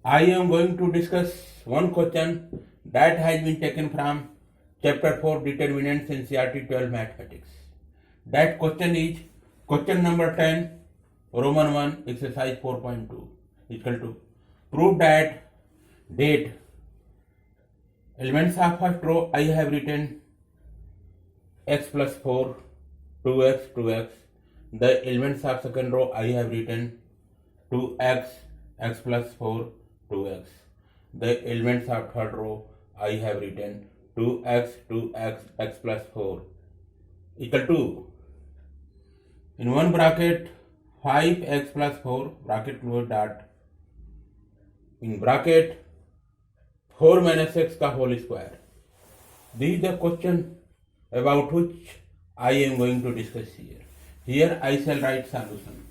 I am going to discuss one question that has been taken from chapter 4 determinants in CRT 12 mathematics. That question is question number 10 Roman 1 exercise 4.2 equal to prove that date elements of first row I have written x plus 4 2x 2x. The elements of second row I have written 2x x plus 4 2x. The elements of third row I have written 2x 2x x plus 4 equal to in one bracket 5x plus 4 bracket close dot in bracket 4 minus x का whole square. This is the question about which I am going to discuss here. Here I shall write solution.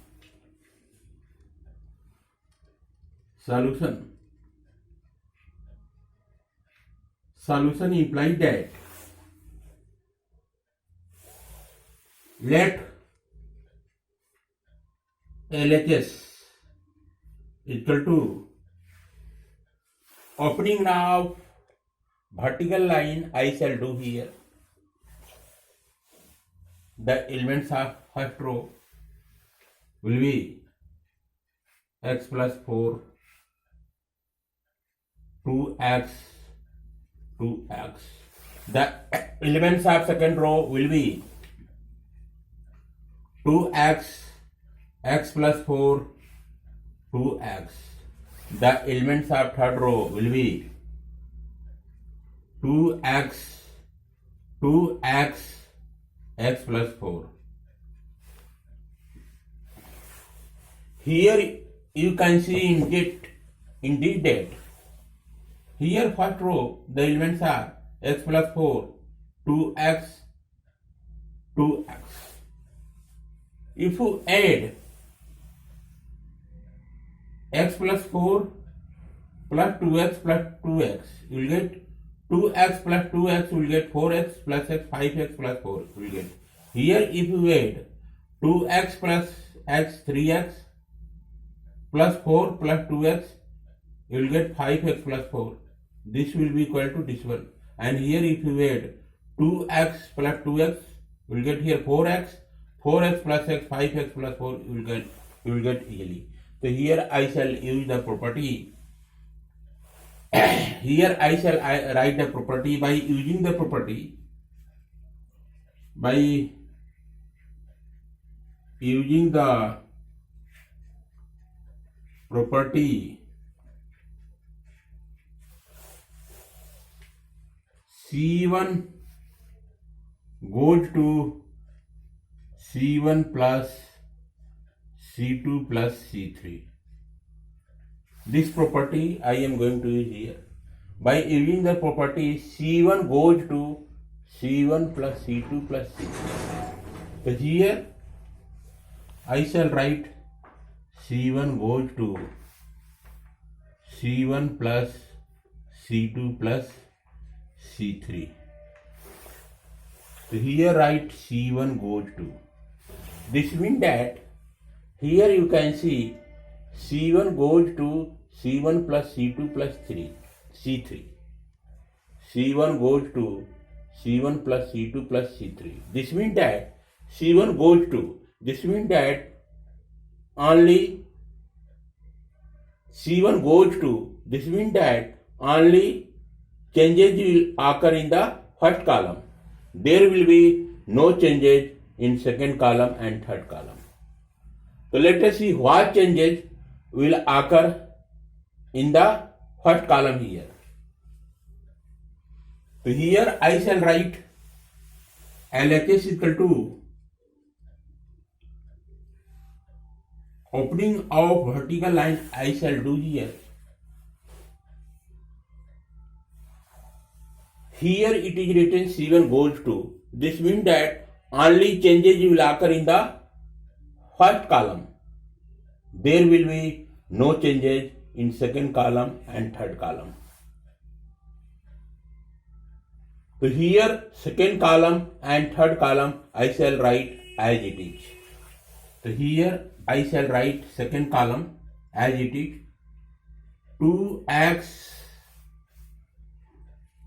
Solution implies that let LHS equal to opening of vertical line I shall do here. The elements of first row will be x plus 4 2x 2x. The elements of second row will be 2x x plus 4 2x. The elements of third row will be 2x 2x x plus 4. Here you can see indeed that here first row the elements are x plus 4 2x 2x. If you add x plus 4 plus 2x plus 2x, you will get 2x plus 2x, you will get 4x plus x, 5x plus 4, you will get. Here if you add 2x plus x, 3x plus 4 plus 2x, you will get 5x plus 4. This will be equal to this one. And here if you add 2x plus 2x, you will get here 4x, 4x plus x, 5x plus 4, you will get easily. So here I shall use the property. Here I shall write the property by using the property C1 goes to C1 plus C2 plus C3. This property I am going to use here. By using the property C1 goes to C1 plus C2 plus C3. So here I shall write C1 goes to C1 plus C2 plus C3. So here write C1 goes to. This means that here you can see C1 goes to C1 plus C2 plus C3. C1 goes to C1 plus C2 plus C3. This means that C1 goes to. This means that only C1 goes to. This means that only changes will occur in the first column. There will be no changes in second column and third column. So let us see what changes will occur in the first column here. So here I shall write LHS equal to opening of vertical line I shall do here. Here it is written C1 goes to. This means that only changes will occur in the first column. There will be no changes in second column and third column. So here second column and third column I shall write as it is. So here I shall write second column as it is 2x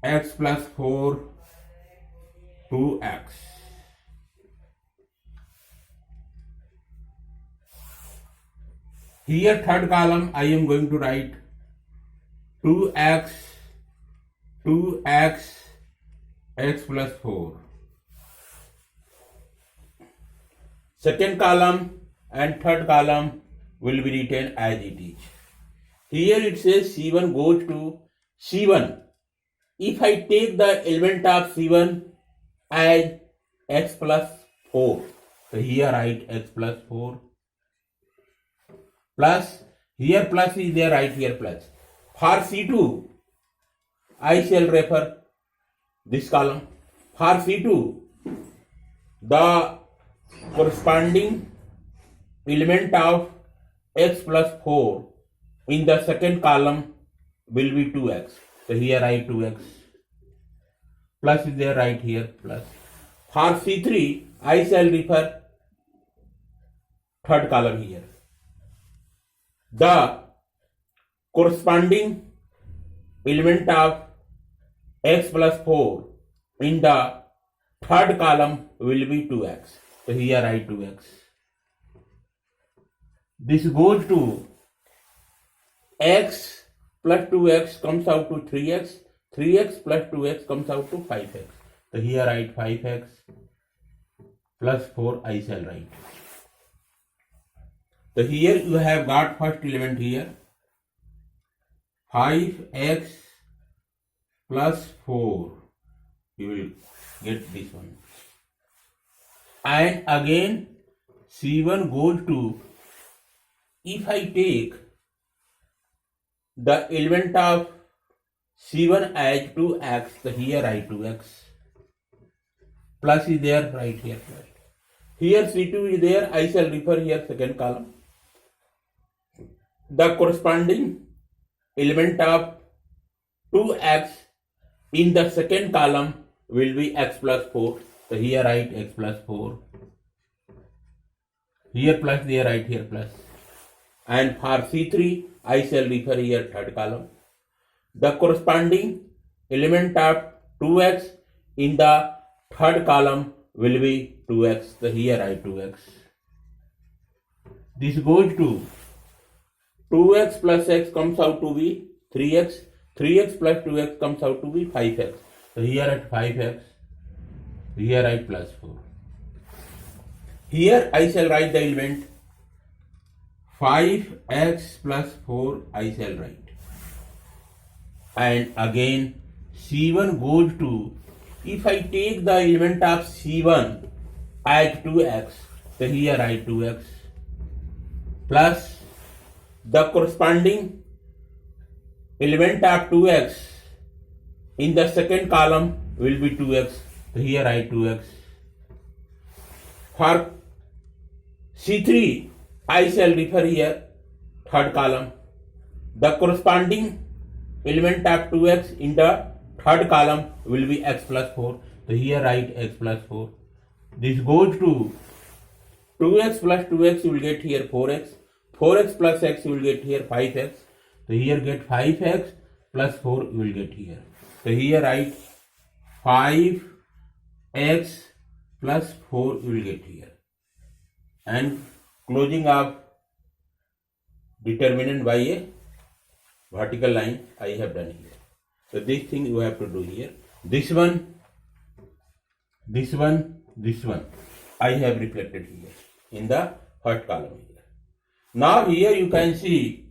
x plus 4 2x. Here third column I am going to write 2x x plus 4. Second column and third column will be written as it is. Here it says C1 goes to C1. If I take the element of C1 as x plus 4, so here write x plus 4 plus, here plus is there, right here plus. For C2, I shall refer this column. For C2, the corresponding element of x plus 4 in the second column will be 2x. So here write 2x. Plus is there, right here plus. For C3, I shall refer third column here. The corresponding element of x plus 4 in the third column will be 2x. So here write 2x. This goes to x plus 2x comes out to 3x. 3x plus 2x comes out to 5x. So here write 5x plus 4 I shall write. So here you have got first element here. 5x plus 4. You will get this one. And again C1 goes to, if I take the element of C1 as 2x, so here write 2x. Plus is there, right here plus. Here C2 is there, I shall refer here second column. The corresponding element of 2x in the second column will be x plus 4. So here write x plus 4. Here plus, there write here plus. And for C3, I shall refer here third column. The corresponding element of 2x in the third column will be 2x. So here write 2x. This goes to 2x plus x comes out to be 3x. 3x plus 2x comes out to be 5x. So here at 5x, here write plus 4. Here I shall write the element 5x plus 4 I shall write. And again C1 goes to, if I take the element of C1 as 2x, so here write 2x plus the corresponding element of 2x in the second column will be 2x. So here write 2x. For C3, I shall refer here third column. The corresponding element of 2x in the third column will be x plus 4. So here write x plus 4. This goes to 2x plus 2x, you will get here 4x. 4x plus x, you will get here 5x. So here get 5x plus 4 you will get here. So here write 5x plus 4 you will get here. And closing of determinant by a vertical line I have done here. So this thing you have to do here. This one, this one, this one I have reflected here in the first column here. Now here you can see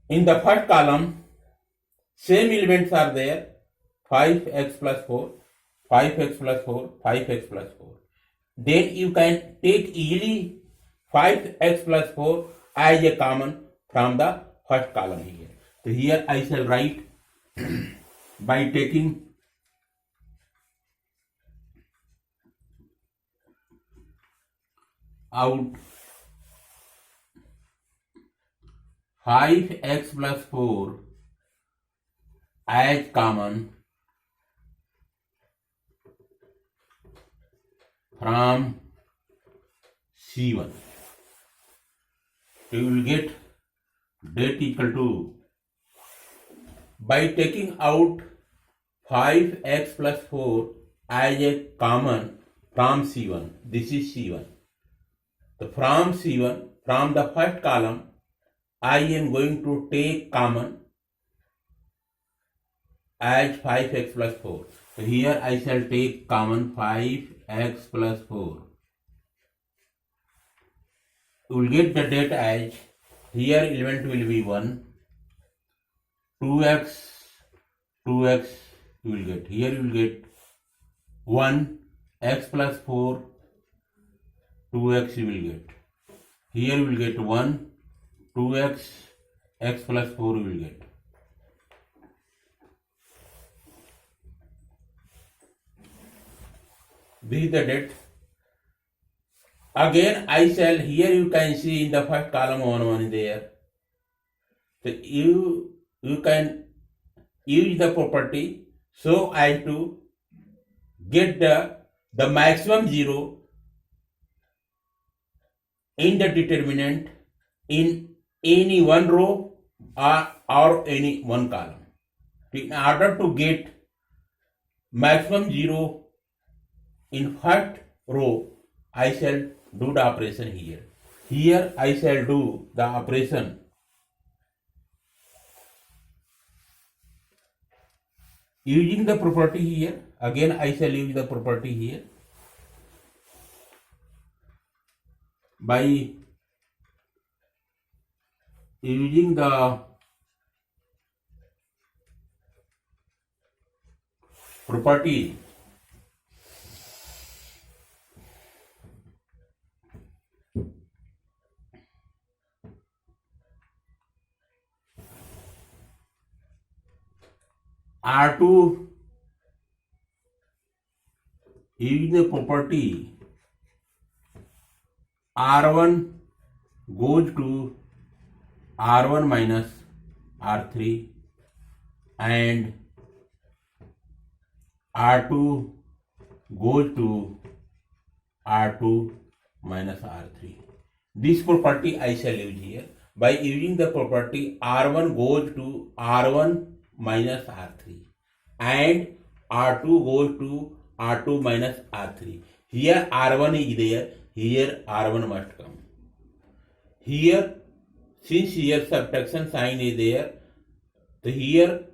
in the first column same elements are there, 5x plus 4, 5x plus 4, 5x plus 4. Then you can take easily 5x plus 4 as a common from the first column here. So here I shall write by taking out 5x plus 4 as common from C1. So you will get that equal to by taking out 5x plus 4 as a common from C1. This is C1. So from C1, from the first column, I am going to take common as 5x plus 4. So here I shall take common 5x plus 4. You will get the date as, here element will be 1, 2x, 2x you will get. Here you will get 1, x plus 4, 2x you will get. Here you will get 1, 2x, x plus 4 you will get. This is the date. Again I shall, here you can see in the first column 1 is there. So you can use the property so as to get the maximum 0 in the determinant in any one row or any one column. In order to get maximum 0 in first row, I shall do the operation here. Here I shall do the operation using the property here. Again I shall use the property here by using the property R2, using the property R1 goes to R1 minus R3 and R2 goes to R2 minus R3. This property I shall use here by using the property R1 goes to R1 minus R3 and R2 goes to R2 minus R3. Here R1 is there, here R1 must come. Here, since here subtraction sign is there, so here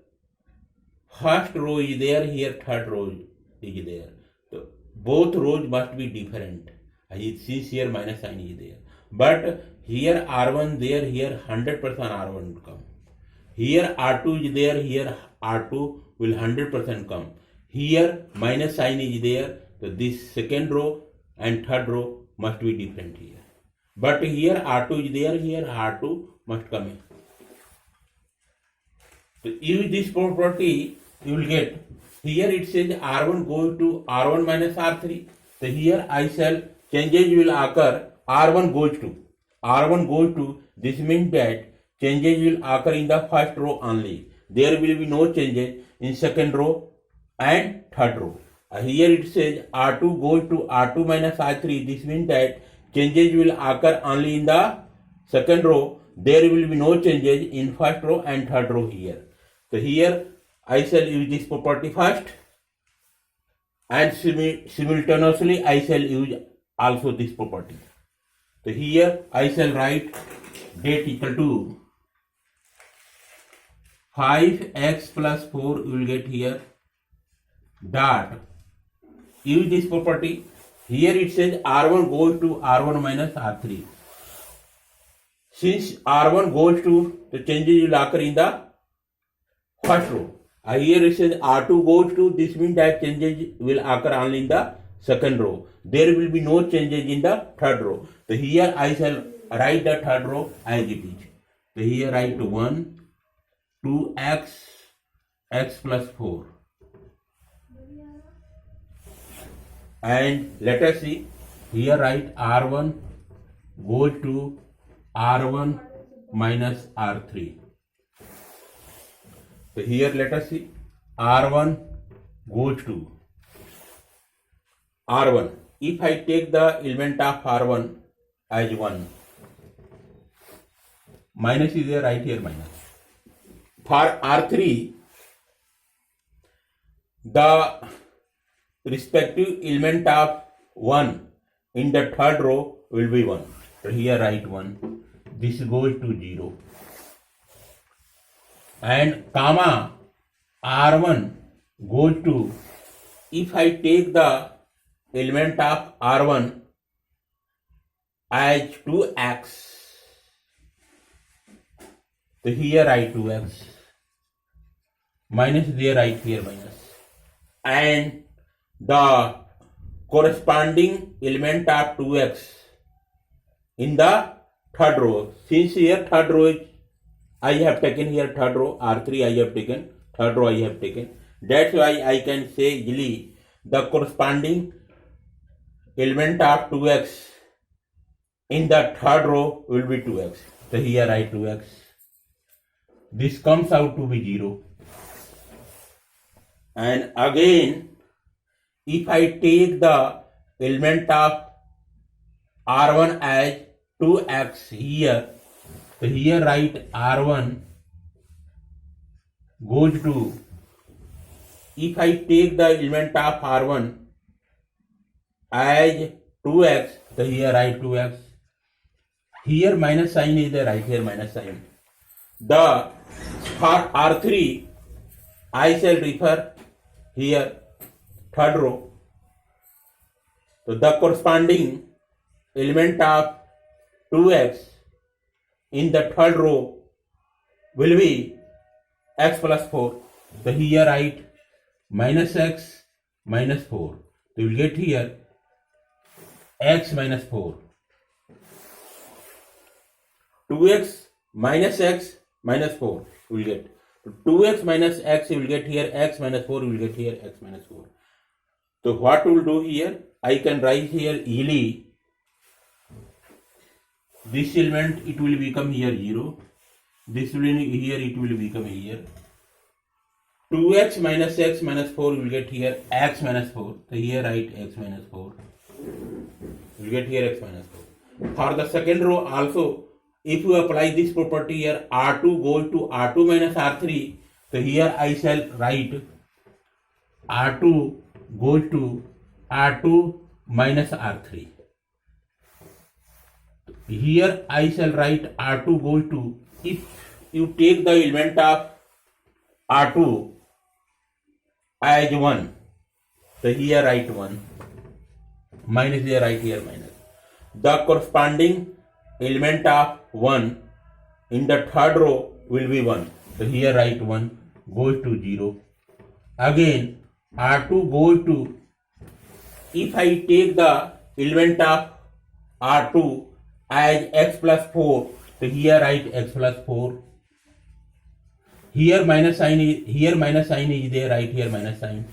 first row is there, here third row is there. So both rows must be different. Since here minus sign is there. But here R1 there, here 100% R1 will come. Here R2 is there, here R2 will 100% come. Here minus sign is there, so this second row and third row must be different here. But here R2 is there, here R2 must come in. So use this property, you will get, here it says R1 goes to R1 minus R3. So here I shall, changes will occur, R1 goes to, this means that changes will occur in the first row only. There will be no changes in second row and third row. Here it says R2 goes to R2 minus R3. This means that changes will occur only in the second row. There will be no changes in first row and third row here. So here I shall use this property first and simultaneously I shall use also this property. So here I shall write date equal to 5x plus 4 you will get here dot. Use this property. Here it says R1 goes to R1 minus R3. Since R1 goes to, the changes will occur in the first row. Here it says R2 goes to, this means that changes will occur only in the second row. There will be no changes in the third row. So here I shall write the third row as it is. So here write 1, 2x, x plus 4. And let us see, here write R1 goes to R1 minus R3. So here let us see, R1 goes to R1. If I take the element of R1 as 1, minus is there, right here minus. for R3, the respective element of 1 in the third row will be 1. So here write 1. This goes to 0. And comma R1 goes to, if I take the element of R1 as 2x, so here write 2x, minus there write here minus, and the corresponding element of 2x in the third row. Since here third row is, I have taken here third row, R3 I have taken, third row I have taken. That's why I can say easily the corresponding element of 2x in the third row will be 2x. So here write 2x. This comes out to be 0. And again, if I take the element of R1 as 2x here, so here write R1 goes to, if I take the element of R1 as 2x, so here write 2x. Here minus sign is there, right here minus sign. The for R3, I shall refer here third row. So the corresponding element of 2x in the third row will be x plus 4. So here write minus x minus 4. So you will get here x minus 4. 2x minus x minus 4 you will get. 2x minus x you will get here x minus 4 you will get here x minus 4. So what we will do here, I can write here easily this element, it will become here 0. This will be here, it will become here. 2x minus x minus 4 you will get here x minus 4. So here write x minus 4. You will get here x minus 4. For the second row also, if you apply this property here, R2 goes to R2 minus R3. So here I shall write R2 goes to R2 minus R3. Here I shall write R2 goes to, if you take the element of R2 as 1, so here write 1, minus here write here minus. The corresponding element of 1 in the third row will be 1. So here write 1 goes to 0. Again R2 goes to, if I take the element of R2 as x plus 4, so here write x plus 4. Here minus sign is there, right here minus sign.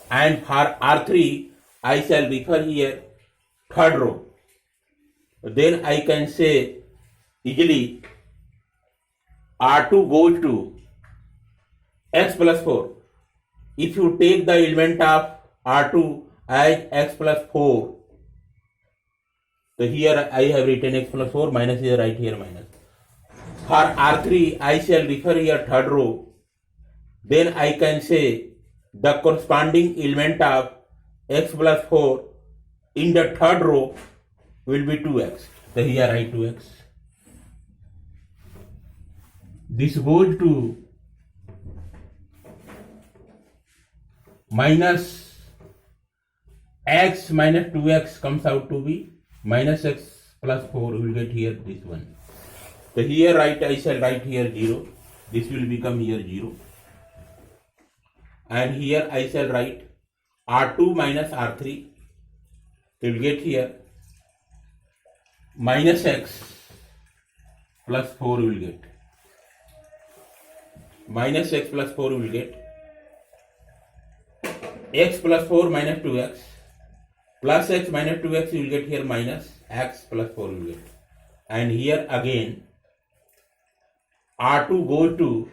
And for R3 I shall refer here third row. Then I can say easily R2 goes to x plus 4. If you take the element of R2 as x plus 4, so here I have written x plus 4, minus here right here minus. For R3 I shall refer here third row. Then I can say the corresponding element of x plus 4 in the third row will be 2x. So here write 2x. This goes to minus x minus 2x comes out to be minus x plus 4. We will get here this one. So here I shall write here 0. This will become here 0. And here I shall write R2 minus R3. We will get here minus x plus 4 we will get. Minus x plus 4 we will get. X plus 4 minus 2x plus x minus 2x you will get here minus x plus 4 you will get. And here again R2 goes to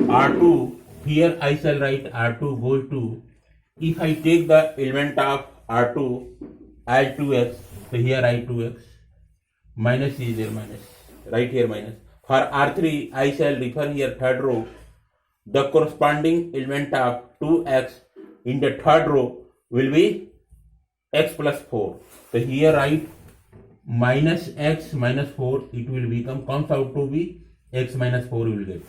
R2, here I shall write R2 goes to, if I take the element of R2 as 2x, so here write 2x, minus is there minus, right here minus. For R3, I shall refer here third row. The corresponding element of 2x in the third row will be x plus 4. So here write minus x minus 4, it will become, comes out to be x minus 4 you will get.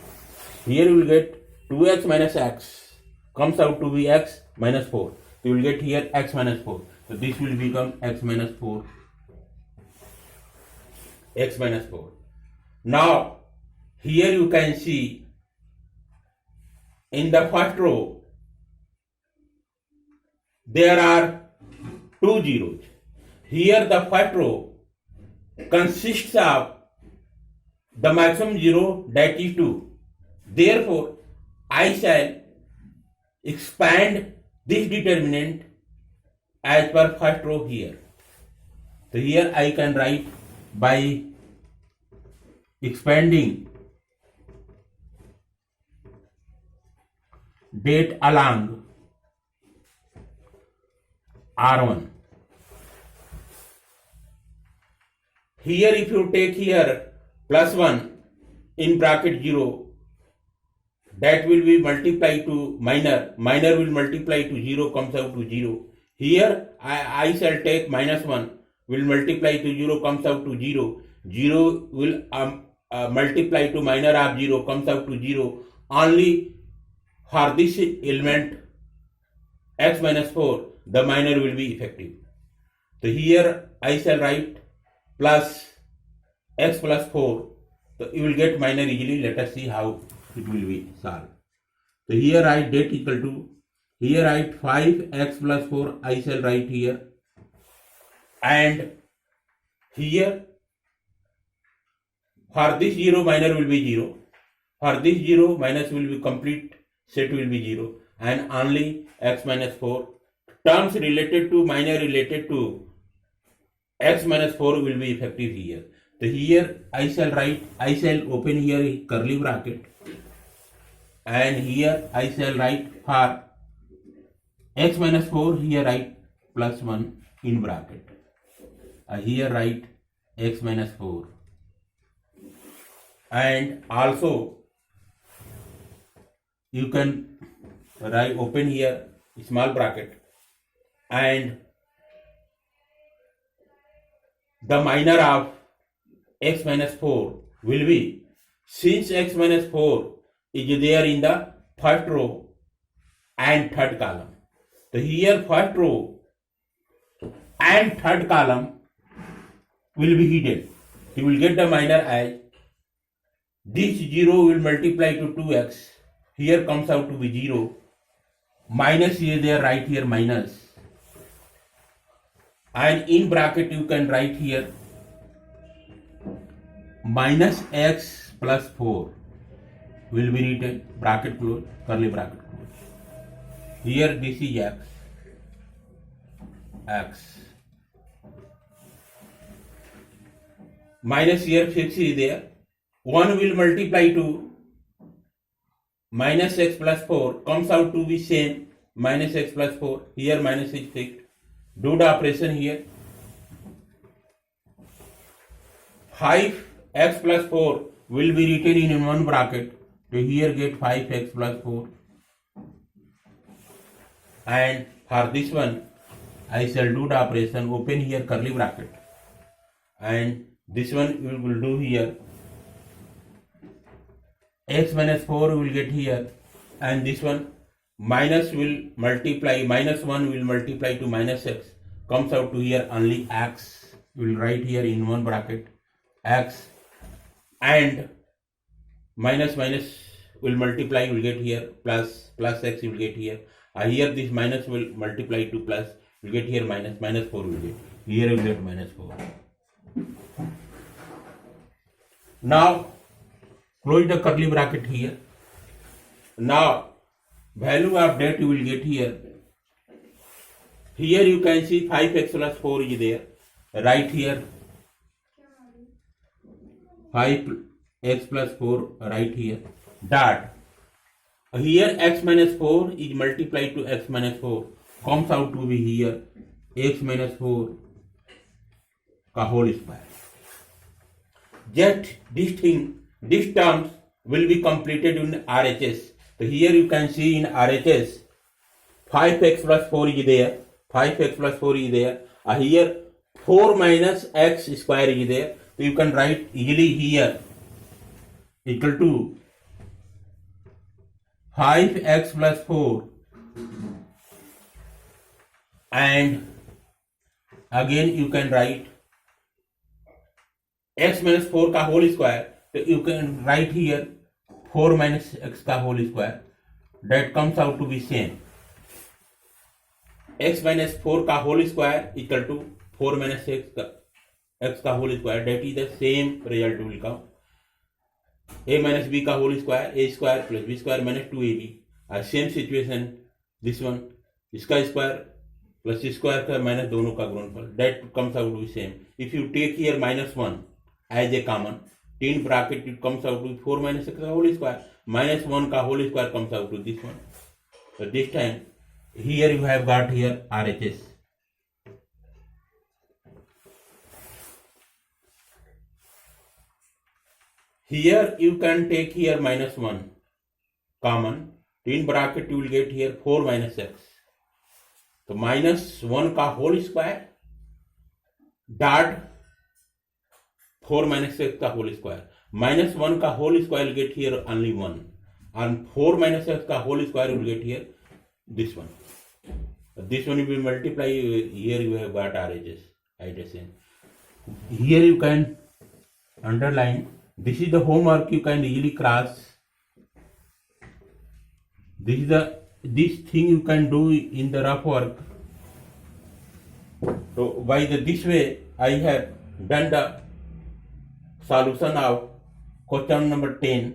Here you will get 2x minus x, comes out to be x minus 4. So you will get here x minus 4. So this will become x minus 4. X minus 4. Now, here you can see in the first row, there are 2 zeros. Here the first row consists of the maximum zero, that is 2. Therefore, I shall expand this determinant as per first row here. So here I can write by expanding date along R1. Here if you take here plus 1 in bracket 0, that will be multiplied to minor will multiply to 0, comes out to 0. Here I shall take minus 1 will multiply to 0, comes out to 0. 0 will multiply to minor of 0, comes out to 0. Only for this element x minus 4, the minor will be effective. So here I shall write plus x plus 4. So you will get minor easily. Let us see how it will be solved. So here write date equal to, here write 5x plus 4, I shall write here, and here for this 0 minor will be 0, for this 0 minus will be complete set will be 0, and only x minus 4. Terms related to minor related to x minus 4 will be effective here. So here I shall open here a curly bracket, and here I shall write for x minus 4, here write plus 1 in bracket. Here write x minus 4, and also you can write open here small bracket, and the minor of x minus 4 will be, since x minus 4 is there in the first row and third column. So here first row and third column will be hidden. You will get the minor as this 0 will multiply to 2x. Here comes out to be 0. Minus here there, right here minus. And in bracket you can write here minus x plus 4 will be written, bracket close, curly bracket close. Here this is x. Minus here fixed is there. 1 will multiply to minus x plus 4, comes out to be same, minus x plus 4. Here minus is fixed. Do the operation here. 5x plus 4 will be written in one bracket. So here get 5x plus 4. And for this one, I shall do the operation, open here curly bracket. And this one we will do here. X minus 4 will get here. And this one, minus will multiply, minus 1 will multiply to minus x. Comes out to here only x. We will write here in one bracket x, and minus will multiply, will get here plus x will get here. Here this minus will multiply to plus, will get here minus 4 will get. Here will get minus 4. Now close the curly bracket here. Now value of that you will get here. Here you can see 5x plus 4 is there. Right here 5x plus 4 right here. Dot. Here x minus 4 is multiplied to x minus 4. Comes out to be here x minus 4 ka whole square. Just this thing these terms will be completed in RHS. So here you can see in RHS 5x plus 4 is there, 5x plus 4 is there. Here 4 minus x square is there. So you can write easily here equal to 5x plus 4 and again you can write x minus 4 का whole square. So you can write here 4 minus x का whole square. That comes out to be same. X minus 4 का whole square equal to 4 minus x का whole square. That is the same result will come. A minus b का whole square, a square plus b square minus 2ab. Same situation this one, इसका square plus square का minus दोनों का गुणनफल. That comes out to be same. If you take here minus 1 as a common, in bracket it comes out to 4 minus x whole square. Minus 1 का whole square comes out to this one. So this time here you have got here RHS. Here you can take here minus 1 common. In bracket you will get here 4 minus x. So minus 1 का whole square dot 4 minus x का whole square. Minus 1 का whole square will get here only 1. And 4 minus x का whole square will get here this one. This one will be multiply. Here you have got RHS. Here you can underline. This is the homework you can easily cross. This thing you can do in the rough work. So by this way I have done the solution of question number 10.